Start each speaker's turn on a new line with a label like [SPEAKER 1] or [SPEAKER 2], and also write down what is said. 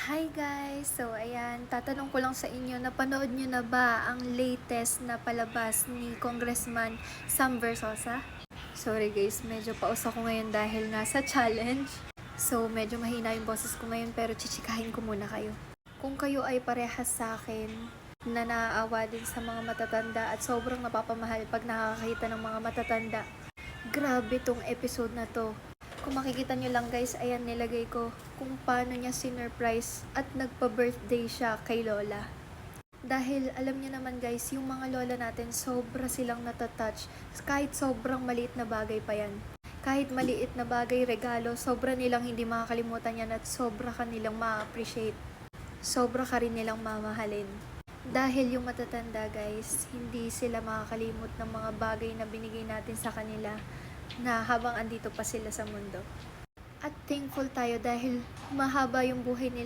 [SPEAKER 1] Hi guys! So ayan, tatanong ko lang sa inyo, napanood nyo na ba ang latest na palabas ni Congressman Sam Versosa? Sorry guys, medyo paus ako ngayon dahil nasa challenge. So medyo mahina yung boses ko ngayon pero chichikahin ko muna kayo. Kung kayo ay parehas sa akin na naaawa din sa mga matatanda at sobrang napapamahal pag nakakakita ng mga matatanda, grabe tong episode na to. Kung makikita nyo lang guys, ayan nilagay ko kung paano niya sinurprise at nagpa-birthday siya kay Lola. Dahil alam niyo naman guys, yung mga lola natin sobra silang natatouch kahit sobrang maliit na bagay pa yan. Kahit maliit na bagay, regalo, sobra nilang hindi makakalimutan yan at sobra kanilang ma-appreciate. Sobra ka rin nilang mamahalin. Dahil yung matatanda guys, hindi sila makakalimot ng mga bagay na binigay natin sa kanila na habang andito pa sila sa mundo. At thankful tayo dahil mahaba yung buhay nila